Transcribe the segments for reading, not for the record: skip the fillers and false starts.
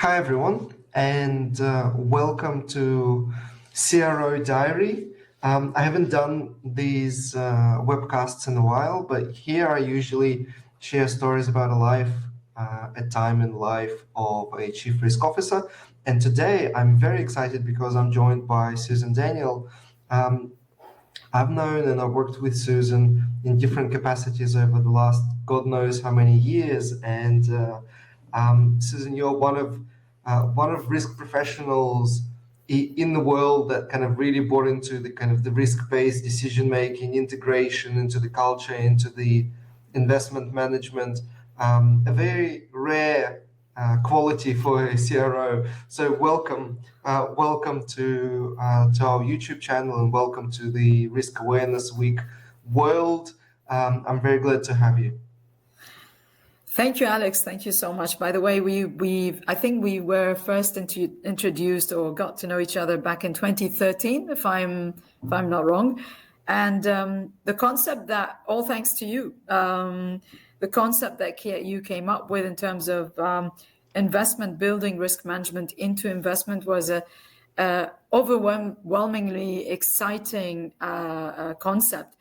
Hi everyone, and welcome to CRO Diary. I haven't done these webcasts in a while, but here I usually share stories about a time in life of a chief risk officer. And today I'm very excited because I'm joined by Susan Daniel. I've known and I've worked with Susan in different capacities over the last God knows how many years. And Susan, you're one of risk professionals in the world that kind of really brought into the kind of the risk-based decision-making, integration into the culture, into the investment management, a very rare quality for a CRO. So welcome to our YouTube channel and welcome to the Risk Awareness Week world. I'm very glad to have you. Thank you, Alex. Thank you so much. By the way, I think we were first introduced or got to know each other back in 2013, if I'm not wrong. And the concept that, all thanks to you, the concept that you came up with in terms of investment, building risk management into investment was a overwhelmingly exciting concept.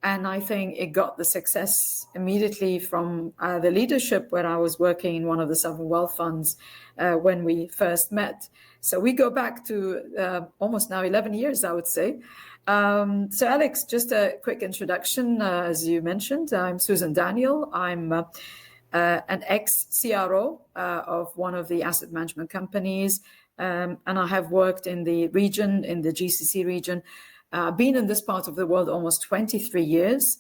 And I think it got the success immediately from the leadership where I was working in one of the sovereign wealth funds when we first met. So we go back to almost now 11 years, I would say. So Alex, just a quick introduction. As you mentioned, I'm Susan Daniel. I'm an ex-CRO of one of the asset management companies. And I have worked in the region, in the GCC region, been in this part of the world almost 23 years,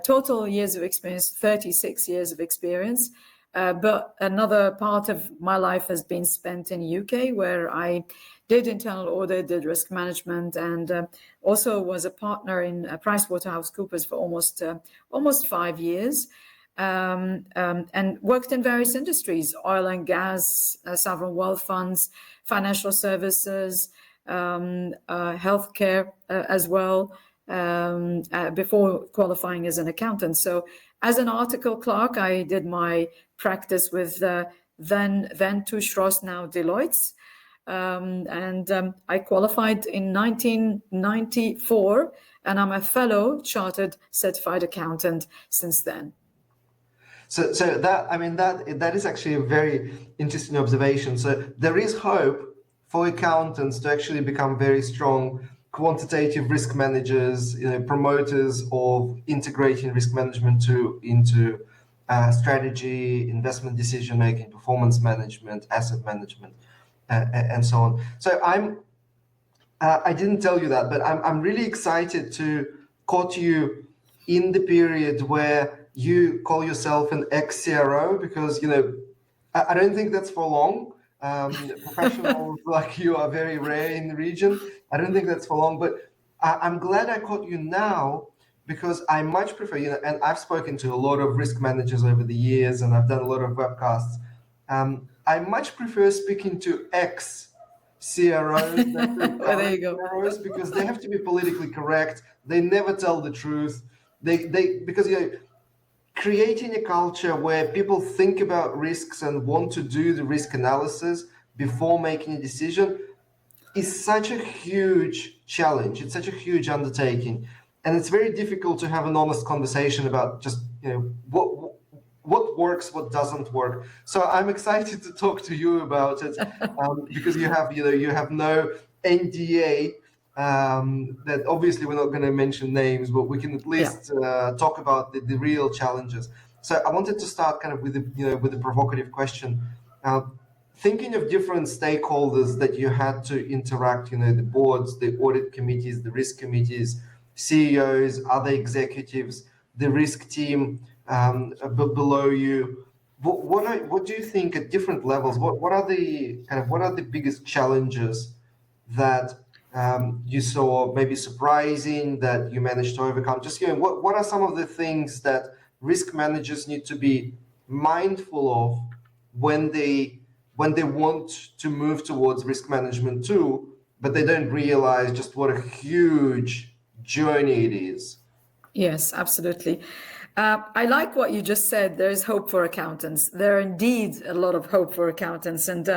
total years of experience, 36 years of experience. But another part of my life has been spent in the UK, where I did internal audit, did risk management, and also was a partner in PricewaterhouseCoopers for almost 5 years, and worked in various industries, oil and gas, sovereign wealth funds, financial services, healthcare as well, before qualifying as an accountant. So as an article clerk, I did my practice with then Touche Ross, now Deloitte. And I qualified in 1994, and I'm a fellow chartered certified accountant since then. So that is actually a very interesting observation. So there is hope for accountants to actually become very strong quantitative risk managers, promoters of integrating risk management into strategy, investment decision making, performance management, asset management, and so on. So I didn't tell you that, but I'm really excited to quote you in the period where you call yourself an ex-CRO, because I don't think that's for long. Professionals like you are very rare in the region. I don't think that's for long, but I'm glad I caught you now, because I much prefer, and I've spoken to a lot of risk managers over the years, and I've done a lot of webcasts. I much prefer speaking to ex-CROs than to there you go. CROs, because they have to be politically correct. They never tell the truth. Because creating a culture where people think about risks and want to do the risk analysis before making a decision is such a huge challenge. It's such a huge undertaking, and it's very difficult to have an honest conversation about just what works, what doesn't work. So I'm excited to talk to you about it, because you have no NDA. That obviously we're not going to mention names, but we can at least talk about the real challenges. So I wanted to start kind of with the provocative question. Thinking of different stakeholders that you had to interact, the boards, the audit committees, the risk committees, CEOs, other executives, the risk team below you. What do you think at different levels? What are the biggest challenges that you saw maybe surprising that you managed to overcome? Just what are some of the things that risk managers need to be mindful of when they want to move towards risk management too, but they don't realize just what a huge journey it is? Yes, absolutely. I like what you just said. There is hope for accountants. There are indeed a lot of hope for accountants. And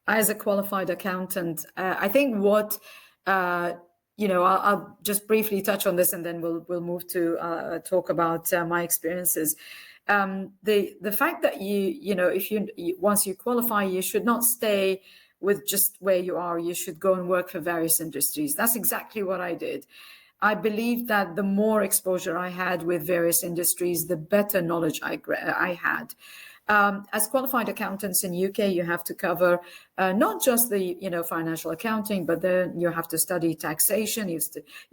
as a qualified accountant, I think what, I'll just briefly touch on this and then we'll move to talk about my experiences. The fact that if once you qualify, you should not stay with just where you are. You should go and work for various industries. That's exactly what I did. I believe that the more exposure I had with various industries, the better knowledge I had. As qualified accountants in UK, you have to cover not just the financial accounting, but then you have to study taxation. You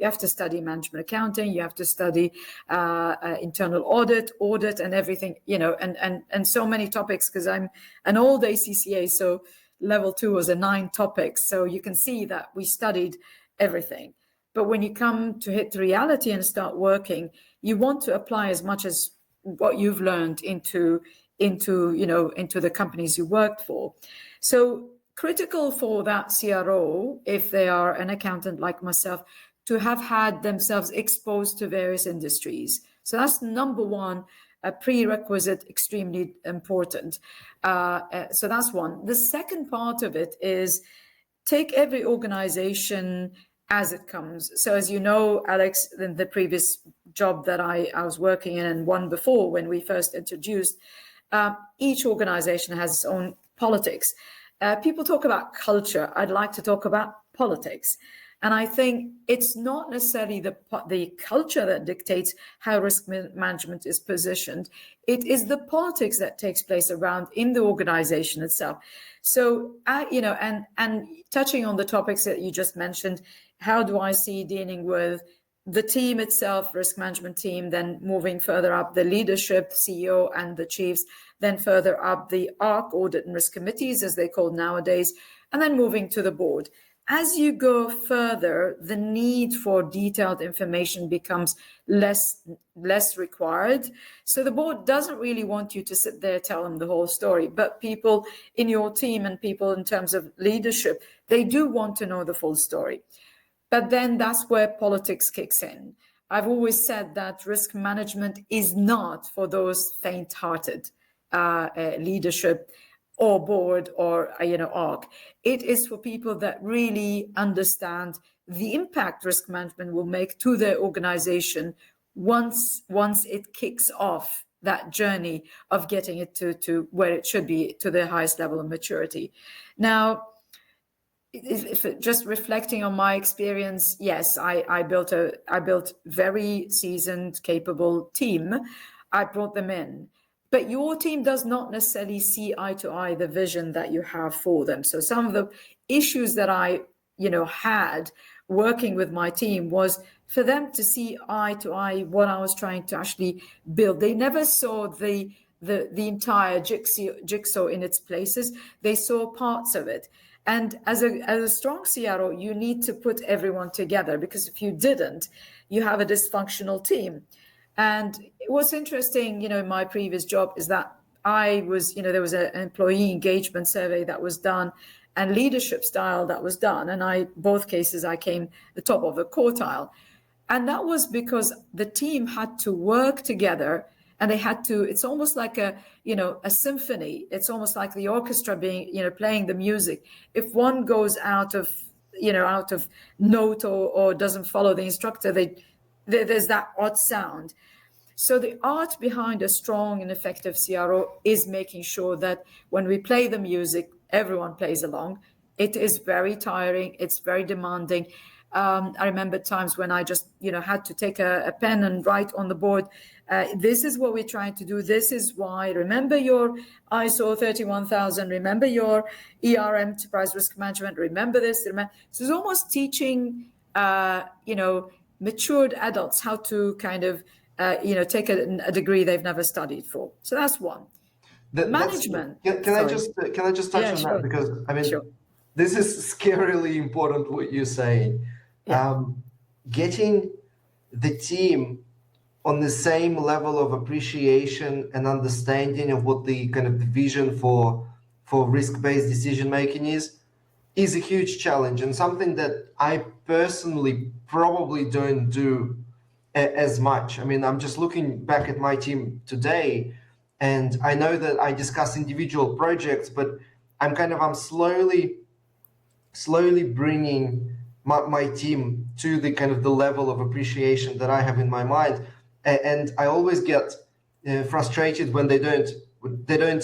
have to study management accounting. You have to study internal audit, and everything. And so many topics, because I'm an old ACCA, so level 2 was 9 topics. So you can see that we studied everything. But when you come to hit the reality and start working, you want to apply as much as what you've learned into the companies you worked for. So critical for that CRO, if they are an accountant like myself, to have had themselves exposed to various industries. So that's number one, a prerequisite, extremely important. So that's one. The second part of it is take every organization as it comes. So as you know, Alex, in the previous job that I was working in and one before when we first introduced, each organization has its own politics. People talk about culture. I'd like to talk about politics. And I think it's not necessarily the culture that dictates how risk management is positioned. It is the politics that takes place around in the organization itself. So, and touching on the topics that you just mentioned, how do I see dealing with the team itself, risk management team, then moving further up the leadership, CEO and the chiefs, then further up the ARC, audit and risk committees, as they're called nowadays, and then moving to the board. As you go further, the need for detailed information becomes less required. So the board doesn't really want you to sit there, tell them the whole story, but people in your team and people in terms of leadership, they do want to know the full story. But then that's where politics kicks in. I've always said that risk management is not for those faint-hearted leadership or board or ARC. It is for people that really understand the impact risk management will make to their organization once it kicks off that journey of getting it to where it should be, to the highest level of maturity. Now, if just reflecting on my experience, yes, I built very seasoned, capable team. I brought them in. But your team does not necessarily see eye to eye the vision that you have for them. So some of the issues that I, had working with my team was for them to see eye to eye what I was trying to actually build. They never saw the entire jigsaw in its places. They saw parts of it. And as a strong CRO, you need to put everyone together, because if you didn't, you have a dysfunctional team. And what's interesting, in my previous job is that I was, there was an employee engagement survey that was done and leadership style that was done. And both cases, I came the top of the quartile. And that was because the team had to work together and they had to, it's almost like a symphony. It's almost like the orchestra being, playing the music. If one goes out of note or doesn't follow the instructor, there's that odd sound. So the art behind a strong and effective CRO is making sure that when we play the music, everyone plays along. It is very tiring. It's very demanding. I remember times when I just, had to take a pen and write on the board, this is what we're trying to do. This is why. Remember your ISO 31000. Remember your ERM, enterprise risk management. Remember this. So it's almost teaching, matured adults how to kind of, take a degree they've never studied for. So that's one. Management. Can I just touch on that? Because this is scarily important what you're saying. Yeah. Getting the team on the same level of appreciation and understanding of what the kind of the vision for risk-based decision making is a huge challenge, and something that I personally probably don't do as much. I mean, I'm just looking back at my team today, and I know that I discuss individual projects, but I'm slowly bringing my team to the kind of the level of appreciation that I have in my mind, and I always get frustrated when they don't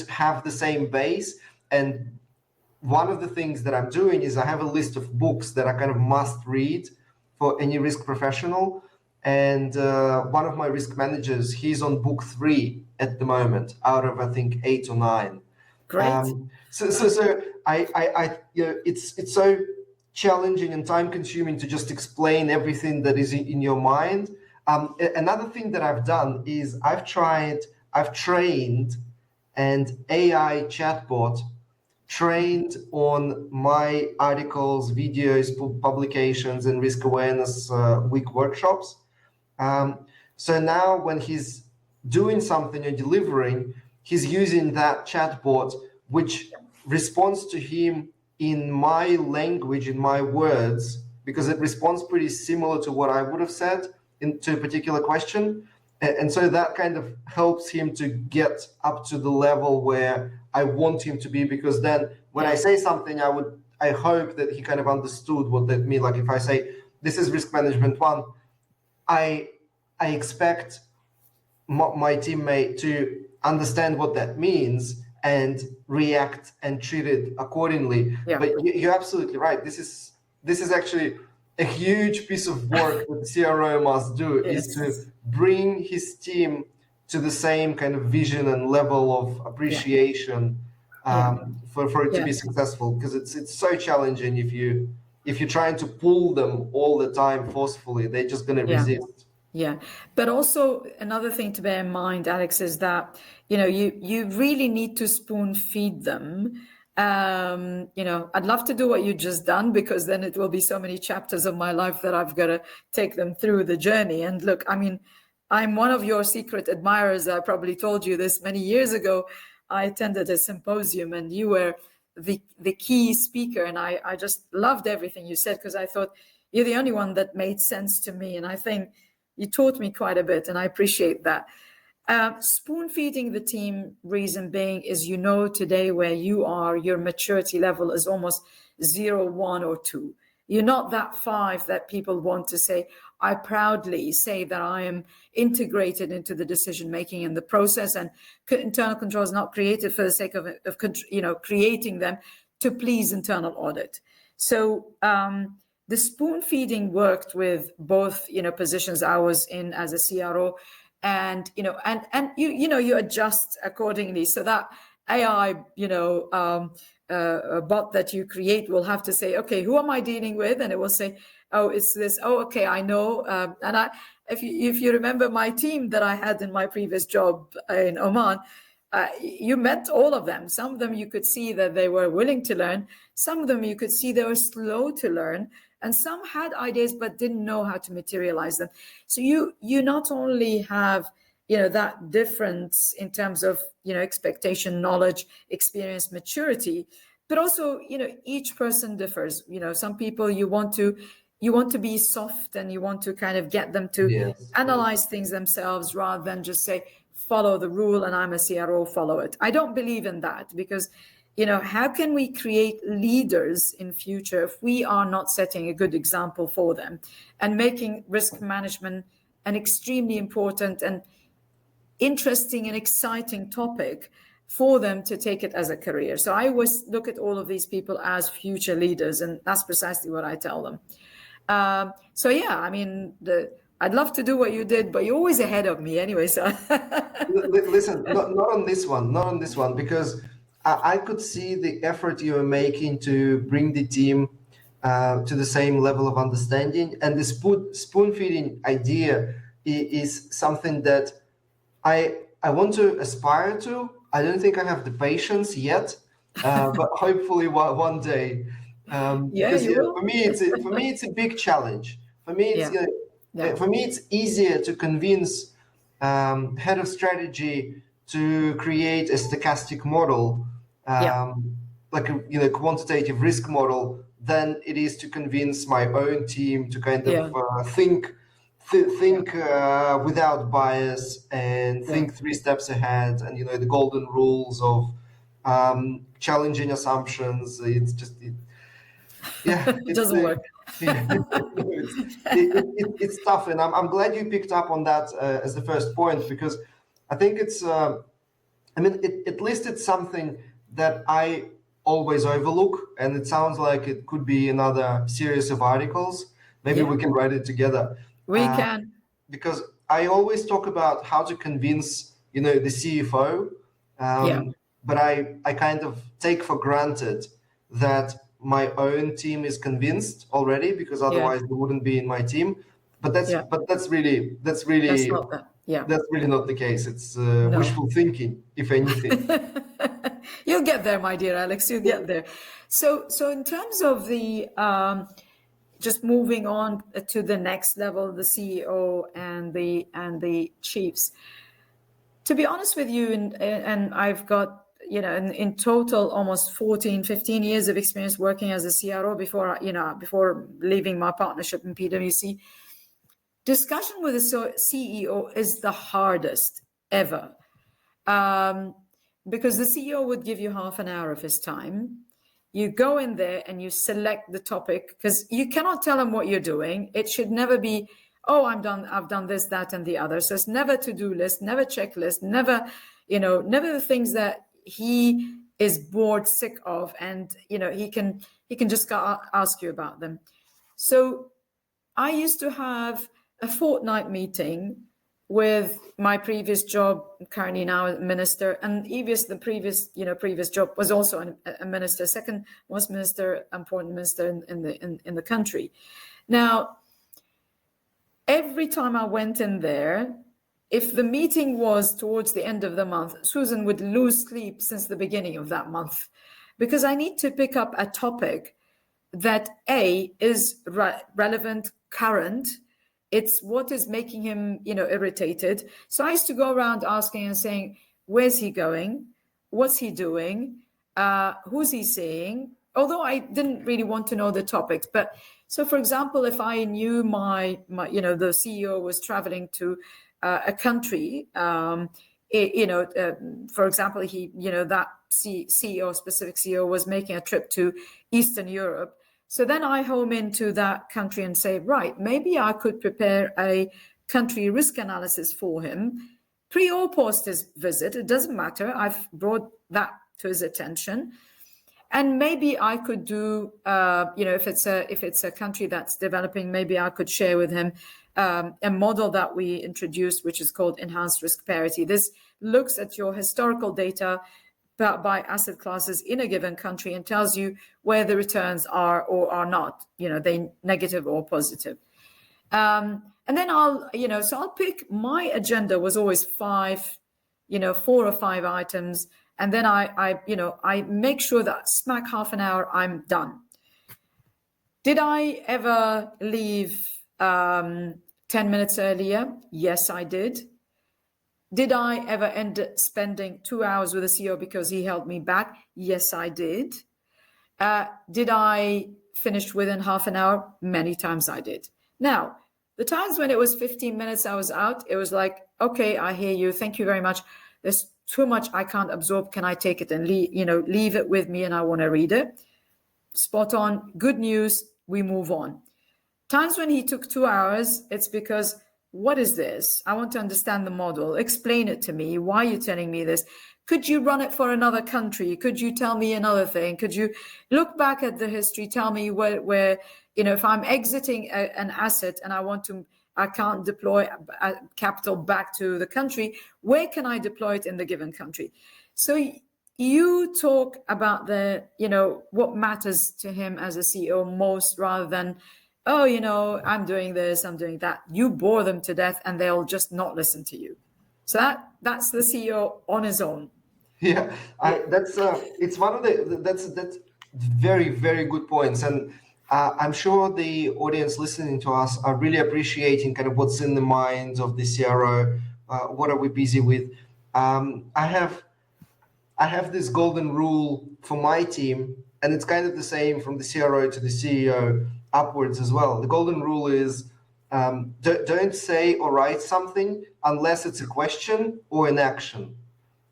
have the same base. And one of the things that I'm doing is I have a list of books that I kind of must read for any risk professional. And one of my risk managers, he's on book 3 at the moment, out of I think 8 or 9. Great. So it's so challenging and time consuming to just explain everything that is in your mind. Another thing that I've done is I've trained an AI chatbot trained on my articles, videos, publications, and risk awareness week workshops. So now when he's doing something or delivering, he's using that chatbot, which responds to him in my language, in my words, because it responds pretty similar to what I would have said to a particular question. And so that kind of helps him to get up to the level where I want him to be, because then when I say something, I hope that he kind of understood what that means. Like if I say, this is risk management 1, I expect my teammate to understand what that means and react and treat it accordingly. Yeah. But you're absolutely right. This is actually a huge piece of work that the CRO must do, is to bring his team to the same kind of vision and level of appreciation for it to be successful, because it's so challenging if you're trying to pull them all the time forcefully. They're just going to resist. Yeah, but also another thing to bear in mind, Alex, is that you really need to spoon feed them. I'd love to do what you just done, because then it will be so many chapters of my life that I've got to take them through the journey. And look, I mean, I'm one of your secret admirers. I probably told you this many years ago. I attended a symposium and you were the key speaker, and I just loved everything you said, because I thought you're the only one that made sense to me. And I think you taught me quite a bit, and I appreciate that. Spoon feeding the team, reason being, is today where you are, your maturity level is almost 0, 1, or 2. You're not that 5 that people want to say. I proudly say that I am integrated into the decision making and the process, and internal control is not created for the sake of creating them to please internal audit. So the spoon feeding worked with both positions I was in as a CRO, and you adjust accordingly, so that AI bot that you create will have to say, okay, who am I dealing with? And it will say, oh, it's this. Oh, okay, I know. And if you remember my team that I had in my previous job in Oman, you met all of them. Some of them you could see that they were willing to learn. Some of them you could see they were slow to learn. And some had ideas but didn't know how to materialize them. So you not only have that difference in terms of expectation, knowledge, experience, maturity, but also each person differs. Some people you want to be soft, and you want to kind of get them to analyze things themselves rather than just say, follow the rule and I'm a CRO, follow it. I don't believe in that, because how can we create leaders in future if we are not setting a good example for them and making risk management an extremely important and interesting and exciting topic for them to take it as a career? So I always look at all of these people as future leaders, and that's precisely what I tell them. I'd love to do what you did, but you're always ahead of me anyway. So listen, not on this one, because I could see the effort you were making to bring the team to the same level of understanding, and the spoon feeding idea is something that I want to aspire to. I don't think I have the patience yet, but hopefully one day. Because for me it's a big challenge. For me it's easier to convince head of strategy to create a stochastic model, like a quantitative risk model, than it is to convince my own team to kind of think think without bias and think 3 steps ahead, and the golden rules of challenging assumptions. It's just It doesn't work. it's tough, and I'm glad you picked up on that as the first point, because I think it's at least it's something that I always overlook, and it sounds like it could be another series of articles. Maybe we can write it together. We can. Because I always talk about how to convince, the CFO, but I kind of take for granted that my own team is convinced already, because otherwise they wouldn't be in my team. But that's really That's not that. that's really not the case. It's wishful thinking, if anything. You'll get there, my dear Alex. You'll get there. So in terms of the just moving on to the next level, the CEO and the chiefs. To be honest with you, and I've got in total almost 14, 15 years of experience working as a CRO before leaving my partnership in PwC. Discussion with the CEO is the hardest ever, because the CEO would give you half an hour of his time. You go in there and you select the topic, because you cannot tell him what you're doing. It should never be, oh, I've done this, that, and the other. So it's never to-do list, never checklist, never the things that he is bored, sick of, and he can just ask you about them. So I used to have a fortnight meeting with my previous job, currently now a minister, and the previous job was also a minister, second most important minister in the country. Now, every time I went in there, if the meeting was towards the end of the month, Susan would lose sleep since the beginning of that month, because I need to pick up a topic that is relevant, current. It's what is making him, irritated. So I used to go around asking and saying, where's he going? What's he doing? Who's he seeing? Although I didn't really want to know the topics. But so, for example, if I knew the CEO was traveling to a country, for example, that specific CEO was making a trip to Eastern Europe. So then I home into that country and say, right, maybe I could prepare a country risk analysis for him, pre or post his visit. It doesn't matter. I've brought that to his attention. And maybe I could do, if it's a country that's developing, maybe I could share with him a model that we introduced, which is called enhanced risk parity. This looks at your historical data by asset classes in a given country and tells you where the returns are or are not, they negative or positive. And then I'll pick, my agenda was always 4 or 5 items. And then I make sure that smack half an hour, I'm done. Did I ever leave 10 minutes earlier? Yes, I did. Did I ever end up spending 2 hours with a CEO because he held me back? Yes, I did. Did I finish within half an hour? Many times I did. Now, the times when it was 15 minutes I was out, it was like, okay, I hear you. Thank you very much. There's too much I can't absorb. Can I take it and leave it with me, and I want to read it? Spot on. Good news. We move on. Times when he took 2 hours, it's because, what is this? I want to understand the model. Explain it to me. Why are you telling me this? Could you run it for another country? Could you tell me another thing? Could you look back at the history? Tell me where if I'm exiting an asset and I can't deploy capital back to the country, where can I deploy it in the given country? So you talk about what matters to him as a CEO most, rather than, I'm doing this, I'm doing that. You bore them to death and they'll just not listen to you. So that's the CEO on his own. Yeah, it's one of that's very, very good points. And I'm sure the audience listening to us are really appreciating kind of what's in the minds of the CRO. What are we busy with? I have this golden rule for my team, and it's kind of the same from the CRO to the CEO upwards as well. The golden rule is don't say or write something unless it's a question or an action.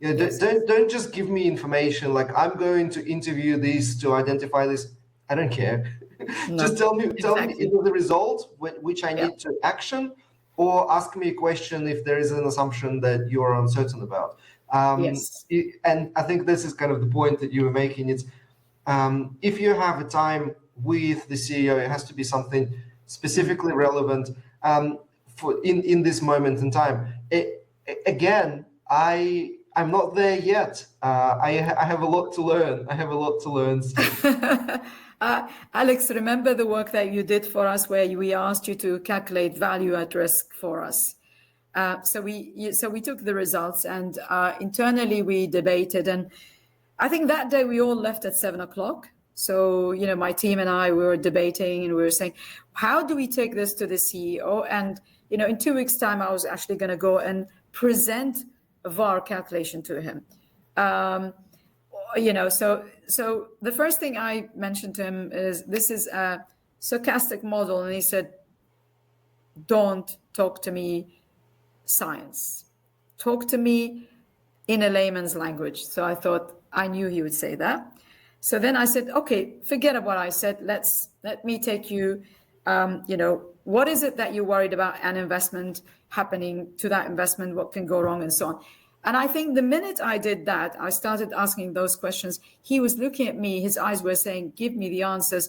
You know, Yes. don't just give me information like I'm going to interview this to identify this. I don't care. No. Just tell me Exactly. either the result which I Yeah. need to action, or ask me a question if there is an assumption that you are uncertain about. Yes. And I think this is kind of the point that you were making. It's if you have a time with the CEO, it has to be something specifically relevant for in this moment in time. Again, I'm not there yet. I have a lot to learn. I have a lot to learn still. Alex, remember the work that you did for us where we asked you to calculate value at risk for us. So we took the results and internally we debated, and I think that day we all left at 7 o'clock. So, you know, my team and I, we were debating and we were saying, how do we take this to the CEO? And, you know, in 2 weeks' time, I was actually going to go and present a VAR calculation to him. You know, so the first thing I mentioned to him is this is a stochastic model. And he said, don't talk to me science. Talk to me in a layman's language. So I thought, I knew he would say that. So then I said, okay, forget about what I said. Let me take you, you know, what is it that you're worried about an investment happening to that investment? What can go wrong and so on. And I think the minute I did that, I started asking those questions. He was looking at me. His eyes were saying, give me the answers.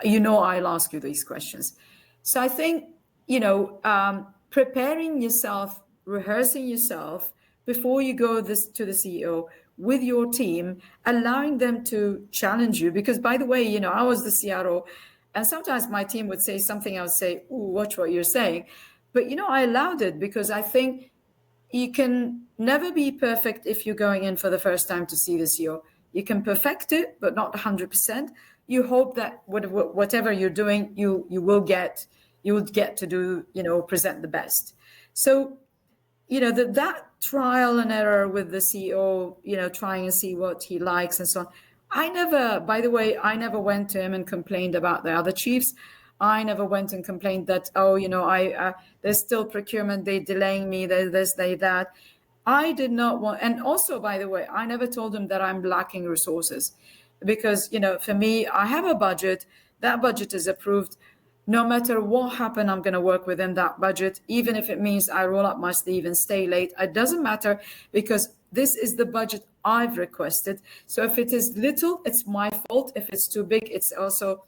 You know, I'll ask you these questions. So I think, you know, preparing yourself, rehearsing yourself before you go to the CEO with your team, allowing them to challenge you. Because by the way, you know, I was the CRO and sometimes my team would say something, I would say, ooh, watch what you're saying. But, you know, I allowed it because I think you can never be perfect if you're going in for the first time to see the CEO. You can perfect it, but not 100%. You hope that whatever you're doing, you would get to do, you know, present the best. So, you know, that trial and error with the CEO, you know, trying and see what he likes and so on. By the way, I never went to him and complained about the other chiefs. I never went and complained that, oh, you know, there's still procurement, they're delaying me, there's this, that. I did not want, and also, by the way, I never told him that I'm lacking resources because, you know, for me, I have a budget, that budget is approved. No matter what happened, I'm going to work within that budget, even if it means I roll up my sleeve and stay late. It doesn't matter because this is the budget I've requested. So if it is little, it's my fault. If it's too big, it's also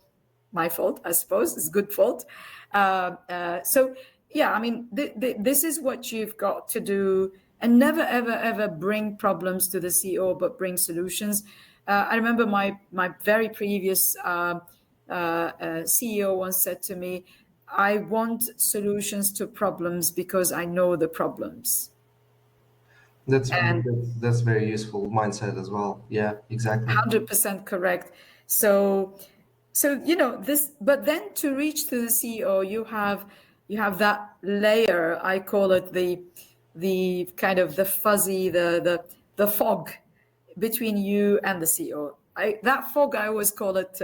my fault, I suppose. It's good fault. So, yeah, I mean, this is what you've got to do, and never, ever, ever bring problems to the CEO, but bring solutions. I remember my very previous CEO once said to me, I want solutions to problems because I know the problems. That's very useful mindset as well. Yeah, exactly. 100% correct. So you know this, but then to reach to the CEO, you have that layer. I call it the kind of the fuzzy, the fog between you and the CEO. That fog, I always call it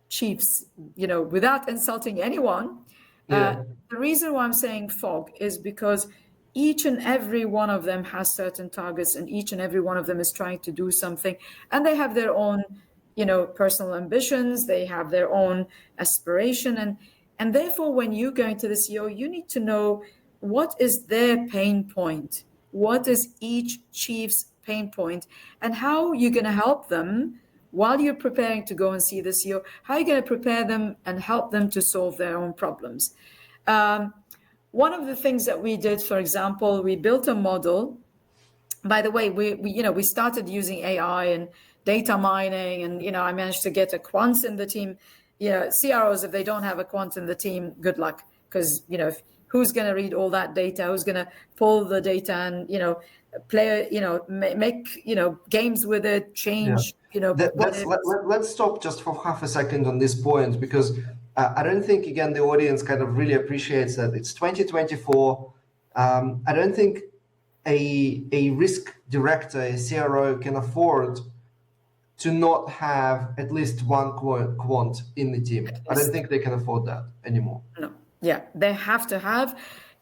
chiefs. You know, without insulting anyone. Yeah. The reason why I'm saying fog is because each and every one of them has certain targets, and each and every one of them is trying to do something, and they have their own, you know, personal ambitions, they have their own aspiration, and therefore when you go into the CEO, you need to know what is their pain point, what is each chief's pain point, and how you're going to help them while you're preparing to go and see the CEO, how are you going to prepare them and help them to solve their own problems. One of the things that we did, for example, we built a model. By the way, we started using AI and data mining, and, you know, I managed to get a quant in the team. You know, CROs, if they don't have a quant in the team, good luck, because, you know, who's going to read all that data? Who's going to pull the data and, you know, play, you know, make, you know, games with it, change, you know. Let's stop just for half a second on this point, because I don't think, again, the audience kind of really appreciates that it's 2024. I don't think a risk director, a CRO, can afford to not have at least one quant in the team. I don't think they can afford that anymore. No, Yeah, they have to have.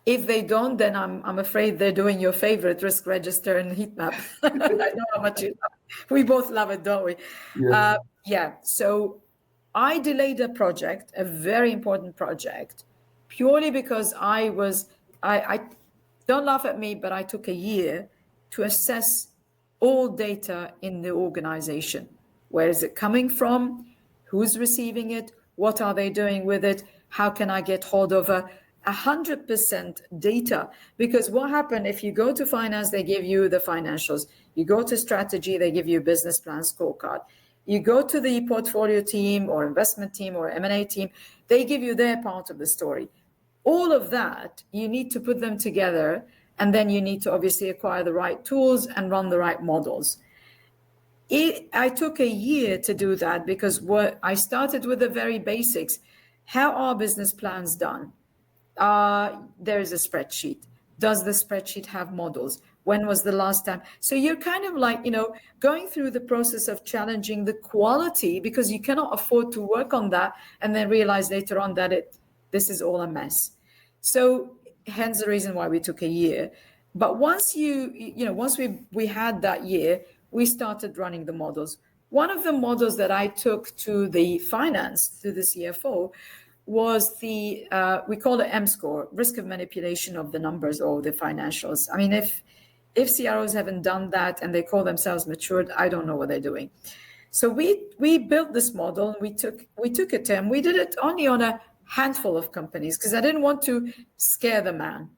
If they don't, then I'm afraid they're doing your favorite risk register and heat map. I know how much you love it. We both love it, don't we? Yeah. Yeah. So I delayed a project, a very important project, purely because I don't laugh at me, but I took a year to assess all data in the organization. Where is it coming from? Who's receiving it? What are they doing with it? How can I get hold of 100% data? Because what happened if you go to finance, they give you the financials. You go to strategy, they give you a business plan scorecard. You go to the portfolio team or investment team or M&A team, they give you their part of the story. All of that, you need to put them together, and then you need to obviously acquire the right tools and run the right models. I took a year to do that because I started with the very basics. How are business plans done? There is a spreadsheet. Does the spreadsheet have models? When was the last time? So you're kind of like, going through the process of challenging the quality, because you cannot afford to work on that and then realize later on that this is all a mess. So hence the reason why we took a year. But once once we had that year, we started running the models. One of the models that I took to the finance, to the CFO, was we call it M-score, risk of manipulation of the numbers or the financials. I mean, if CROs haven't done that and they call themselves matured, I don't know what they're doing. So we built this model, and we took it and we did it only on a handful of companies because I didn't want to scare the man.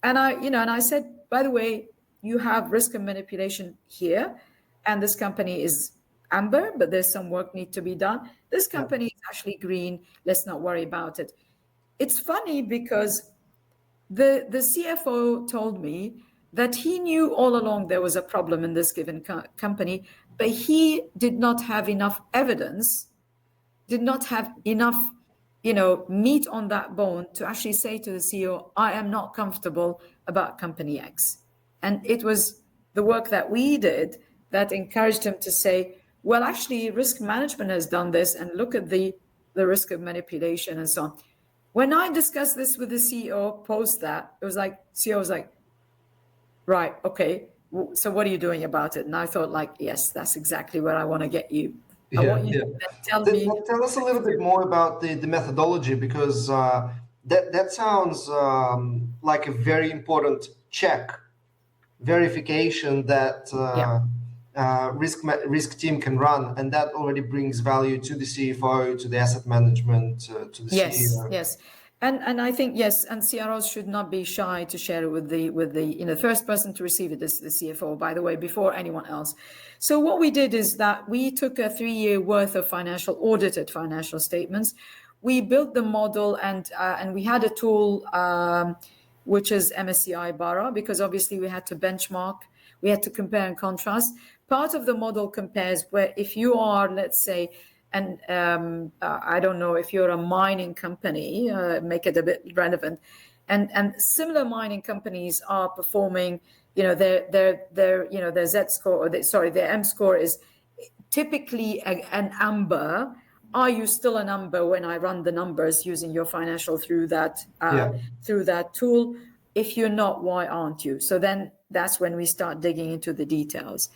And I said, by the way, you have risk of manipulation here, and this company is amber, but there's some work need to be done. This company is actually green. Let's not worry about it. It's funny because the CFO told me that he knew all along there was a problem in this given company, but he did not have enough evidence, did not have enough, meat on that bone to actually say to the CEO, I am not comfortable about company X. And it was the work that we did that encouraged him to say, well, actually, risk management has done this, and look at the risk of manipulation and so on. When I discussed this with the CEO post that, it was like, CEO was like, right, okay, so what are you doing about it? And I thought, like, yes, that's exactly where I want to get you. I want you to tell me. Tell us a little bit more about the methodology, because that sounds like a very important check, verification that risk team can run, and that already brings value to the CFO, to the asset management, to the CEO. Yes. And I think, yes, and CROs should not be shy to share it with the first person to receive it is the CFO, by the way, before anyone else. So what we did is that we took a 3-year worth of audited financial statements. We built the model, and we had a tool, which is MSCI Barra, because obviously we had to benchmark, we had to compare and contrast. Part of the model compares where if you are, let's say, and I don't know if you're a mining company, make it a bit relevant, and similar mining companies are performing, their Z score, or their M score is typically an amber. Are you still an amber when I run the numbers using your financial through that tool? If you're not, why aren't you? So then that's when we start digging into the details.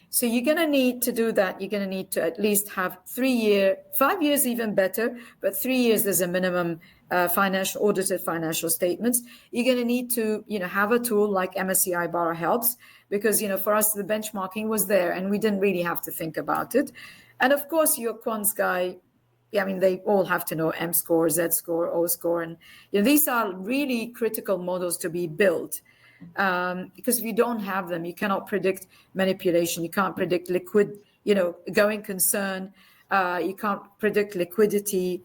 So you're going to need to do that. You're going to need to at least have 5 years, even better, but 3 years is a minimum audited financial statements. You're going to need to, have a tool like MSCI Barra helps, because, for us, the benchmarking was there and we didn't really have to think about it. And of course, your quants guy, they all have to know M score, Z score, O score. And these are really critical models to be built. Because if you don't have them, you cannot predict manipulation. You can't predict going concern. You can't predict liquidity.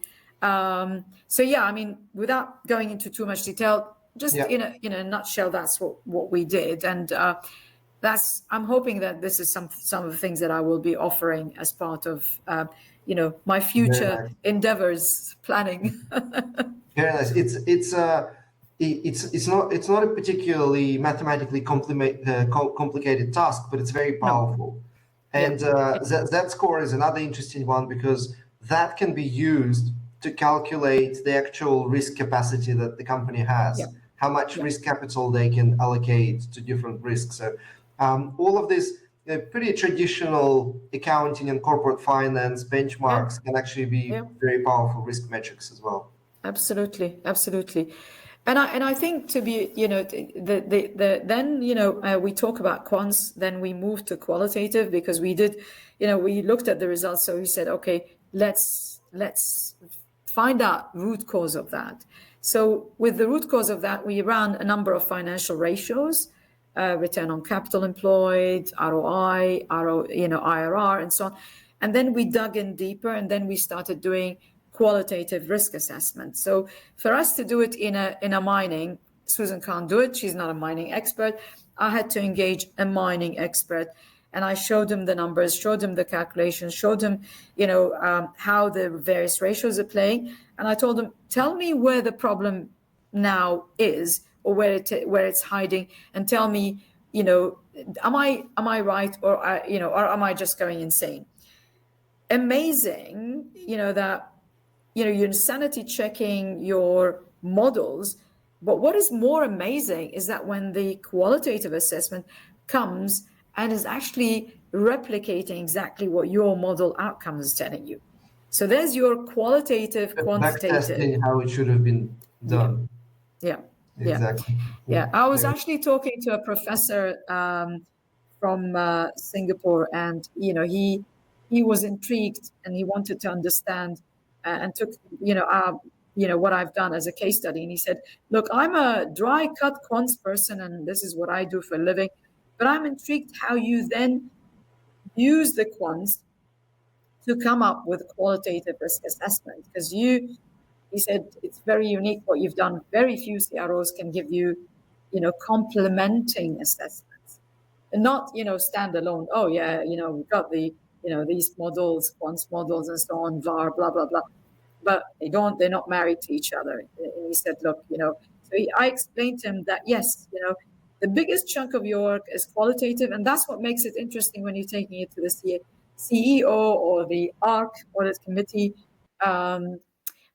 Without going into too much detail, just in a nutshell, that's what we did. And I'm hoping that this is some of the things that I will be offering as part of my future endeavors planning. Very nice. It's not a particularly mathematically complicated task, but it's very powerful. No. And that score is another interesting one, because that can be used to calculate the actual risk capacity that the company has, Yeah. how much risk capital they can allocate to different risks. So all of this pretty traditional accounting and corporate finance benchmarks can actually be very powerful risk metrics as well. Absolutely, absolutely. And I think to be, then, we talk about quants, then we move to qualitative because we did, we looked at the results. So we said, okay, let's find out root cause of that. So with the root cause of that, we ran a number of financial ratios, return on capital employed, ROI, IRR, and so on. And then we dug in deeper, and then we started doing qualitative risk assessment. So for us to do it in a mining, Susan can't do it. She's not a mining expert. I had to engage a mining expert, and I showed him the numbers, showed him the calculations, showed him, how the various ratios are playing. And I told him, tell me where the problem now is, or where it's hiding, and tell me, am I right, or am I just going insane? Amazing, that you're insanity checking your models. But what is more amazing is that when the qualitative assessment comes and is actually replicating exactly what your model outcome is telling you. So there's your qualitative, quantitative. Backtesting how it should have been done. Yeah. Exactly. Yeah. I was actually talking to a professor from Singapore, and he was intrigued and he wanted to understand, and took what I've done as a case study. And he said, look, I'm a dry cut quants person, and this is what I do for a living, but I'm intrigued how you then use the quants to come up with qualitative risk assessment, because he said it's very unique what you've done. Very few CROs can give you complementing assessments, and not standalone. Oh yeah, we've got the these models, quants models, and so on, VAR, blah blah blah. But they're not married to each other. And he said, look, I explained to him that yes, the biggest chunk of your work is qualitative, and that's what makes it interesting when you're taking it to the CEO or the ARC audit committee.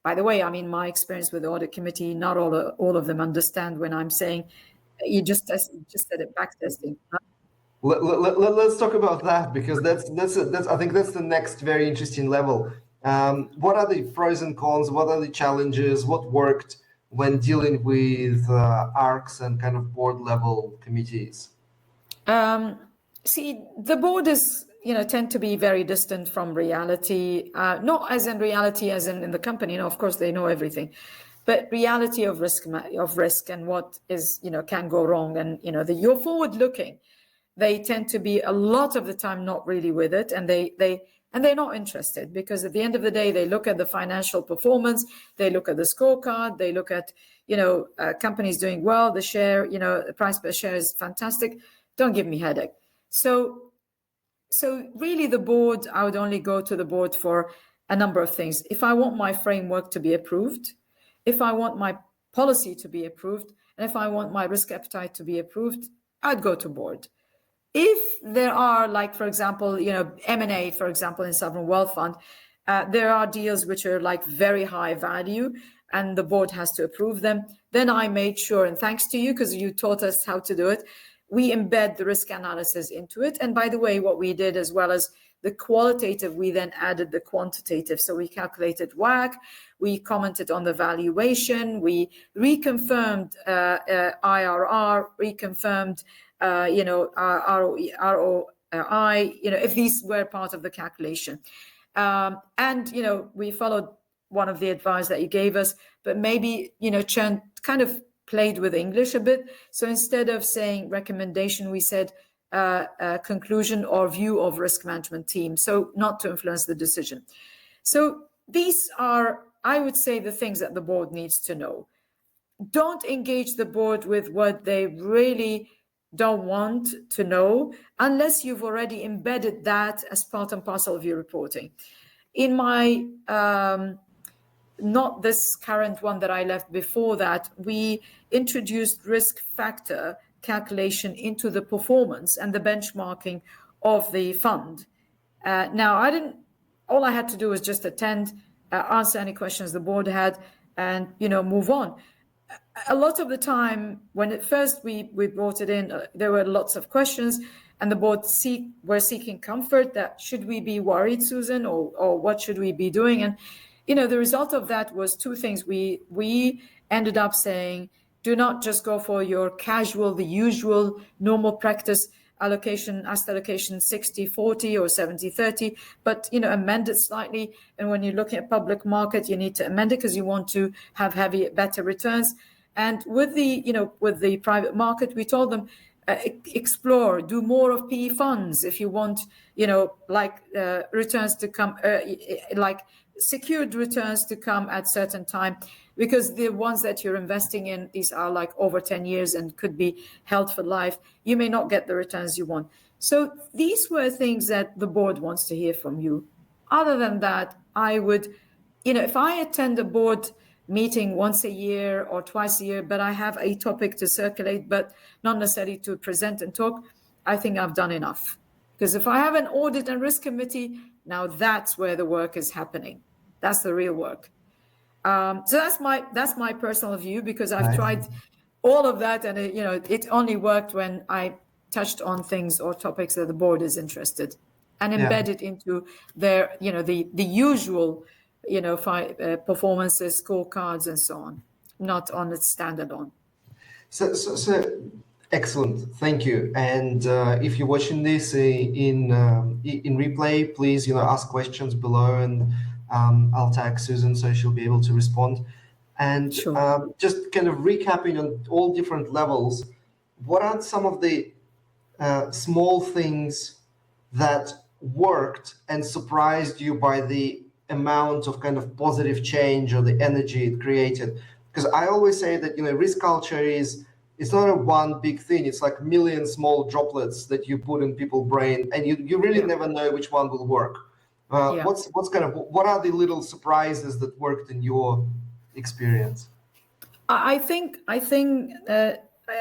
By the way, I mean, my experience with the audit committee, not all of them understand when I'm saying you just said it backtesting. Let's talk about that, because that's I think that's the next very interesting level. What are the pros and cons? What are the challenges? What worked when dealing with ARCs and kind of board level committees? See, the board is tend to be very distant from reality, not as in reality as in the company. Of course they know everything, but reality of risk and what is can go wrong, and you're forward looking. They tend to be a lot of the time not really with it, and they're not interested, because at the end of the day they look at the financial performance, they look at the scorecard, they look at companies doing well, the share, the price per share is fantastic, don't give me headache. So really the board, I would only go to the board for a number of things. If I want my framework to be approved, if I want my policy to be approved, and if I want my risk appetite to be approved, I'd go to board. If there are, like, for example, M&A, for example, in sovereign wealth fund, there are deals which are like very high value and the board has to approve them, then I made sure, and thanks to you, because you taught us how to do it, we embed the risk analysis into it. And by the way, what we did, as well as the qualitative, we then added the quantitative. So we calculated WACC, we commented on the valuation, we reconfirmed IRR, reconfirmed ROI, if these were part of the calculation. And we followed one of the advice that you gave us, but maybe Churn kind of played with English a bit. So instead of saying recommendation, we said conclusion or view of risk management team, so not to influence the decision. So these are, I would say, the things that the board needs to know. Don't engage the board with what they really don't want to know unless you've already embedded that as part and parcel of your reporting. In my not this current one that I left, before that, we introduced risk factor calculation into the performance and the benchmarking of the fund. Now, all I had to do was just attend answer any questions the board had, and move on. A lot of the time, when at first we brought it in, there were lots of questions, and the board were seeking comfort that should we be worried, Susan, or what should we be doing? And the result of that was two things. We ended up saying, do not just go for your casual, the usual normal practice allocation, asset allocation 60-40 or 70-30, but amend it slightly. And when you're looking at public market, you need to amend it because you want to have better returns. And with the private market, we told them, explore, do more of PE funds if you want, returns to come, like secured returns to come at certain time, because the ones that you're investing in, these are like over 10 years and could be held for life. You may not get the returns you want. So these were things that the board wants to hear from you. Other than that, I would, if I attend a board meeting once a year or twice a year, but I have a topic to circulate, but not necessarily to present and talk, I think I've done enough. Because if I have an audit and risk committee, now that's where the work is happening. That's the real work. So that's my personal view, because I've tried all of that, and it only worked when I touched on things or topics that the board is interested, and embedded into their the usual performances, scorecards, and so on, not on its standalone. So excellent, thank you. And if you're watching this in replay, please ask questions below, and I'll tag Susan so she'll be able to respond. And sure. Just kind of recapping on all different levels, what are some of the small things that worked and surprised you by the amount of kind of positive change or the energy it created? Because I always say that risk culture it's not a one big thing. It's like a million small droplets that you put in people's brain, and you really never know which one will work. What are the little surprises that worked in your experience? I think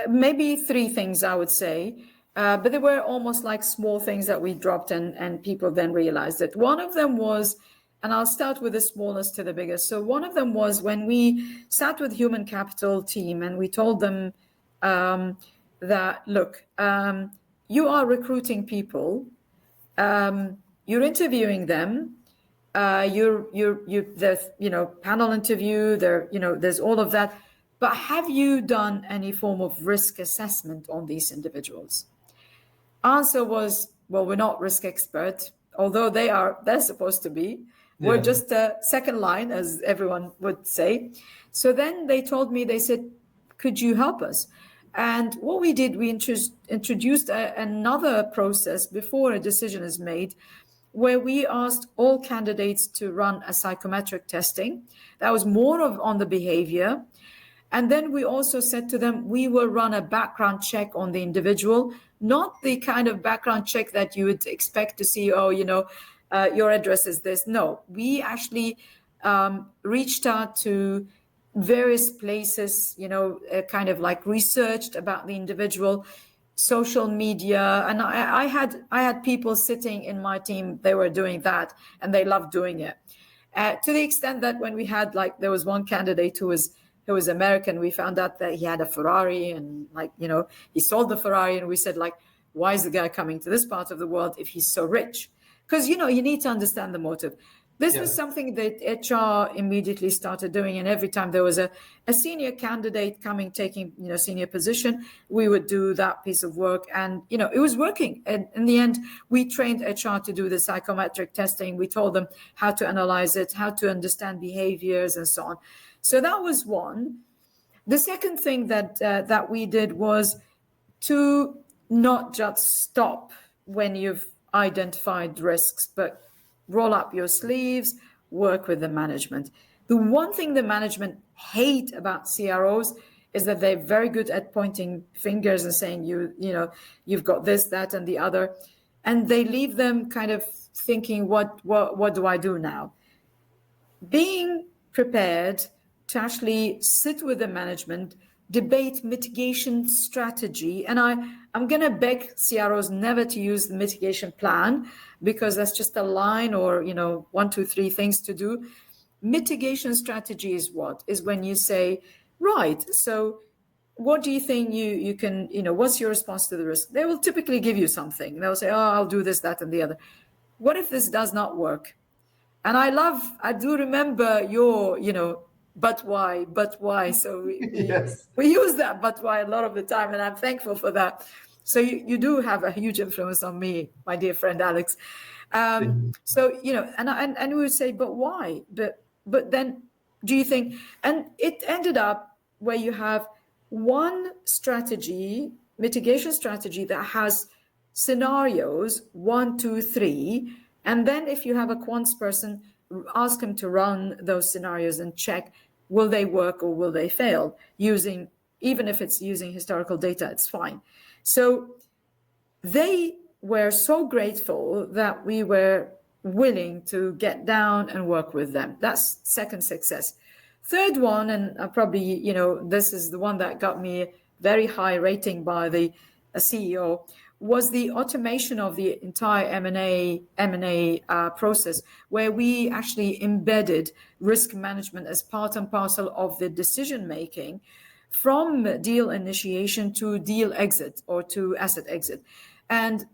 maybe three things I would say, but they were almost like small things that we dropped and people then realized it. One of them was, and I'll start with the smallest to the biggest. So one of them was when we sat with human capital team and we told them that, look, you are recruiting people, you're interviewing them, there's panel interview, there's all of that, but have you done any form of risk assessment on these individuals? Answer was, well, we're not risk experts, although they're supposed to be. We're just a second line, as everyone would say. So then they told me, they said, could you help us? And what we did, we introduced another process before a decision is made, where we asked all candidates to run a psychometric testing. That was more on the behavior. And then we also said to them, we will run a background check on the individual, not the kind of background check that you would expect to see, your address is this. No, we actually reached out to various places, kind of like researched about the individual, social media. And I had people sitting in my team, they were doing that and they loved doing it. To the extent that when we had, there was one candidate who was American, we found out that he had a Ferrari and he sold the Ferrari, and we said, why is the guy coming to this part of the world if he's so rich? Because, you need to understand the motive. This was something that HR immediately started doing. And every time there was a senior candidate taking, senior position, we would do that piece of work. And, it was working. And in the end, we trained HR to do the psychometric testing. We told them how to analyze it, how to understand behaviors and so on. So that was one. The second thing that we did was to not just stop when you've identified risks, but roll up your sleeves, work with the management. The one thing the management hate about CROs is that they're very good at pointing fingers and saying, you've got this, that, and the other. And they leave them kind of thinking, what do I do now? Being prepared to actually sit with the management, debate mitigation strategy. And I'm going to beg CROs never to use the mitigation plan, because that's just a line or, 1, 2, 3 things to do. Mitigation strategy is what? Is when you say, right, so what do you think you can, what's your response to the risk? They will typically give you something. They'll say, oh, I'll do this, that, and the other. What if this does not work? And I do remember your, but why? So Yes. we use that but why a lot of the time, and I'm thankful for that. So you do have a huge influence on me, my dear friend Alex. So, and we would say, but why? But then do you think, and it ended up where you have one strategy, mitigation strategy that has scenarios, 1, 2, 3, and then if you have a quants person, ask him to run those scenarios and check, will they work or will they fail, using, even if it's using historical data, it's fine. So they were so grateful that we were willing to get down and work with them. That's second success. Third one, and probably, this is the one that got me a very high rating by the CEO, was the automation of the entire M&A process, where we actually embedded risk management as part and parcel of the decision making, from deal initiation to deal exit or to asset exit. And